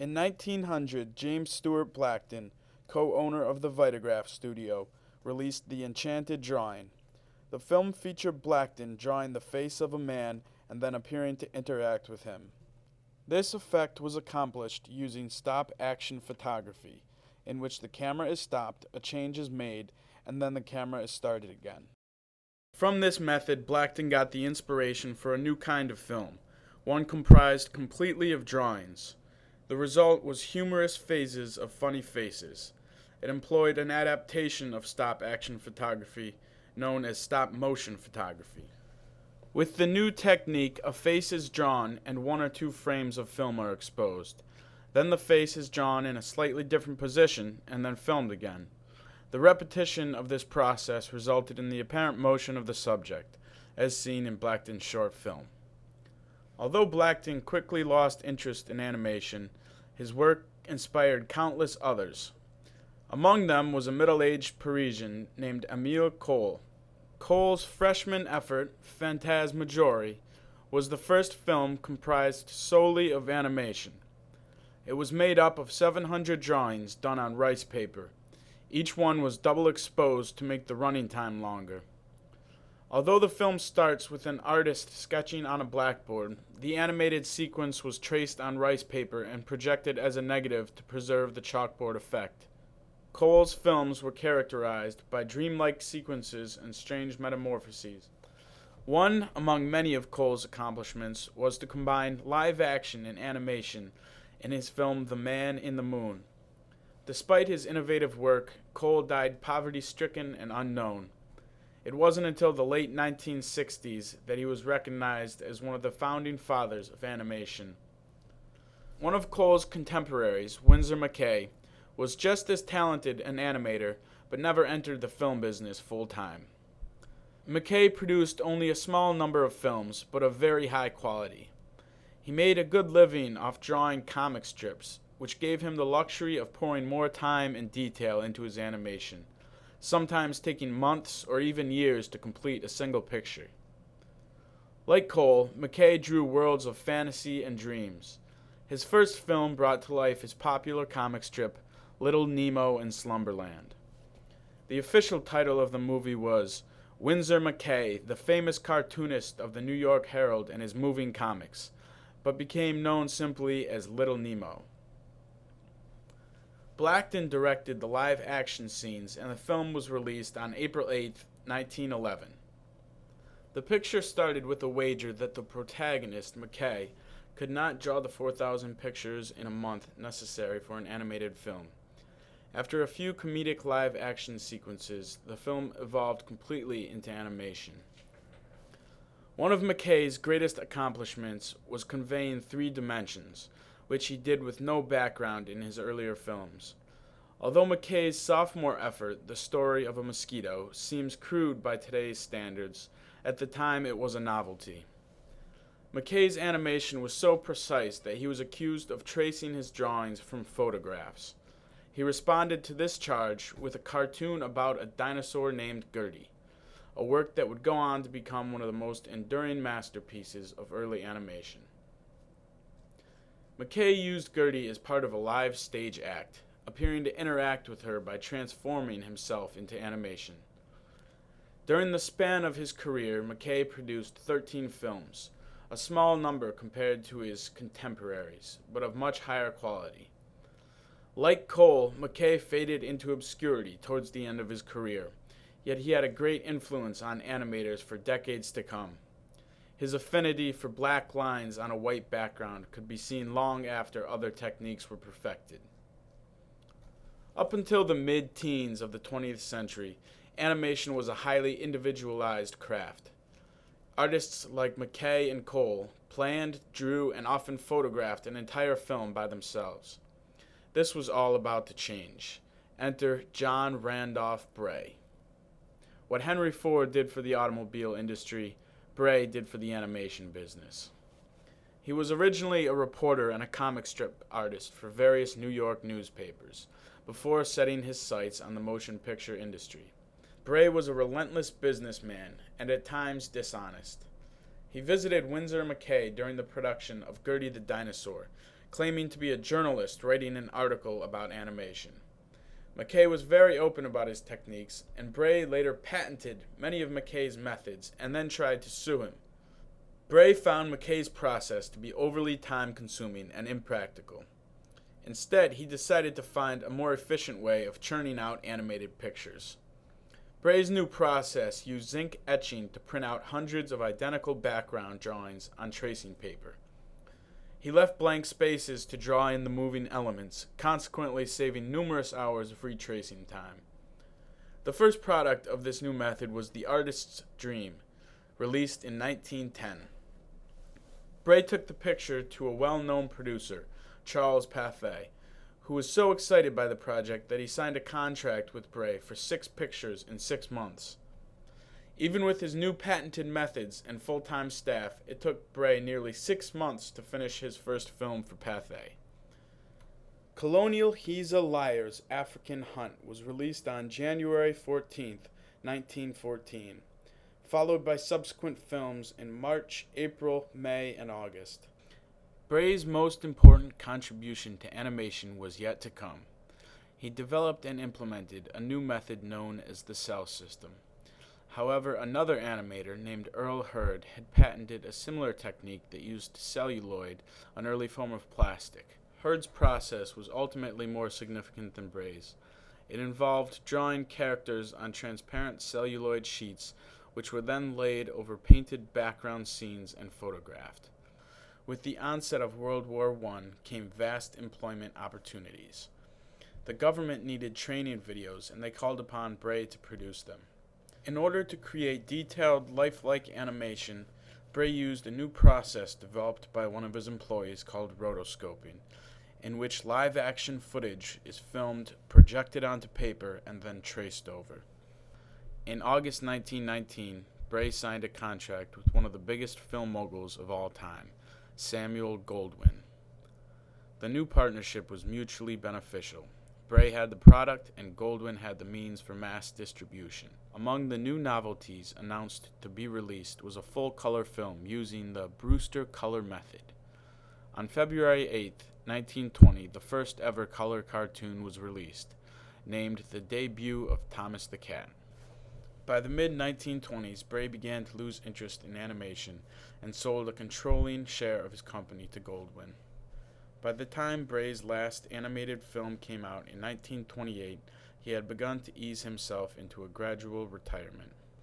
In 1900, James Stewart Blackton, co-owner of the Vitagraph studio, released The Enchanted Drawing. The film featured Blackton drawing the face of a man and then appearing to interact with him. This effect was accomplished using stop-action photography, in which the camera is stopped, a change is made, and then the camera is started again. From this method, Blackton got the inspiration for a new kind of film, one comprised completely of drawings. The result was humorous phases of funny faces. It employed an adaptation of stop-action photography known as stop-motion photography. With the new technique, a face is drawn and one or two frames of film are exposed. Then the face is drawn in a slightly different position and then filmed again. The repetition of this process resulted in the apparent motion of the subject, as seen in Blackton's short film. Although Blackton quickly lost interest in animation, his work inspired countless others. Among them was a middle-aged Parisian named Émile Cohl. Cohl's freshman effort, Phantasmagorie, was the first film comprised solely of animation. It was made up of 700 drawings done on rice paper. Each one was double exposed to make the running time longer. Although the film starts with an artist sketching on a blackboard, the animated sequence was traced on rice paper and projected as a negative to preserve the chalkboard effect. Cohl's films were characterized by dreamlike sequences and strange metamorphoses. One among many of Cohl's accomplishments was to combine live action and animation in his film The Man in the Moon. Despite his innovative work, Cohl died poverty-stricken and unknown. It wasn't until the late 1960s that he was recognized as one of the founding fathers of animation. One of Cohl's contemporaries, Winsor McCay, was just as talented an animator, but never entered the film business full-time. McCay produced only a small number of films, but of very high quality. He made a good living off drawing comic strips, which gave him the luxury of pouring more time and detail into his animation, sometimes taking months or even years to complete a single picture. Like Cohl, McCay drew worlds of fantasy and dreams. His first film brought to life his popular comic strip, Little Nemo in Slumberland. The official title of the movie was Winsor McCay, the famous cartoonist of the New York Herald and his moving comics, but became known simply as Little Nemo. Blackton directed the live-action scenes, and the film was released on April 8, 1911. The picture started with a wager that the protagonist, McCay, could not draw the 4,000 pictures in a month necessary for an animated film. After a few comedic live-action sequences, the film evolved completely into animation. One of McCay's greatest accomplishments was conveying 3 dimensions, which he did with no background in his earlier films. Although McCay's sophomore effort, The Story of a Mosquito, seems crude by today's standards, at the time it was a novelty. McCay's animation was so precise that he was accused of tracing his drawings from photographs. He responded to this charge with a cartoon about a dinosaur named Gertie, a work that would go on to become one of the most enduring masterpieces of early animation. McCay used Gertie as part of a live stage act, appearing to interact with her by transforming himself into animation. During the span of his career, McCay produced 13 films, a small number compared to his contemporaries, but of much higher quality. Like Cohl, McCay faded into obscurity towards the end of his career, yet he had a great influence on animators for decades to come. His affinity for black lines on a white background could be seen long after other techniques were perfected. Up until the mid-teens of the 20th century, animation was a highly individualized craft. Artists like McCay and Cohl planned, drew, and often photographed an entire film by themselves. This was all about to change. Enter John Randolph Bray. What Henry Ford did for the automobile industry, Bray did for the animation business. He was originally a reporter and a comic strip artist for various New York newspapers, before setting his sights on the motion picture industry. Bray was a relentless businessman and at times dishonest. He visited Winsor McCay during the production of Gertie the Dinosaur, claiming to be a journalist writing an article about animation. McCay was very open about his techniques, and Bray later patented many of McCay's methods and then tried to sue him. Bray found McCay's process to be overly time-consuming and impractical. Instead, he decided to find a more efficient way of churning out animated pictures. Bray's new process used zinc etching to print out hundreds of identical background drawings on tracing paper. He left blank spaces to draw in the moving elements, consequently saving numerous hours of retracing time. The first product of this new method was The Artist's Dream, released in 1910. Bray took the picture to a well-known producer, Charles Pathé, who was so excited by the project that he signed a contract with Bray for 6 pictures in 6 months. Even with his new patented methods and full-time staff, it took Bray nearly 6 months to finish his first film for Pathé. Colonial He's a Liar's African Hunt was released on January 14, 1914, followed by subsequent films in March, April, May, and August. Bray's most important contribution to animation was yet to come. He developed and implemented a new method known as the cell system. However, another animator named Earl Hurd had patented a similar technique that used celluloid, an early form of plastic. Hurd's process was ultimately more significant than Bray's. It involved drawing characters on transparent celluloid sheets, which were then laid over painted background scenes and photographed. With the onset of World War I came vast employment opportunities. The government needed training videos, and they called upon Bray to produce them. In order to create detailed, lifelike animation, Bray used a new process developed by one of his employees called rotoscoping, in which live-action footage is filmed, projected onto paper, and then traced over. In August 1919, Bray signed a contract with one of the biggest film moguls of all time, Samuel Goldwyn. The new partnership was mutually beneficial. Bray had the product, and Goldwyn had the means for mass distribution. Among the new novelties announced to be released was a full-color film using the Brewster color method. On February 8, 1920, the first ever color cartoon was released, named The Debut of Thomas the Cat. By the mid-1920s, Bray began to lose interest in animation and sold a controlling share of his company to Goldwyn. By the time Bray's last animated film came out in 1928, he had begun to ease himself into a gradual retirement.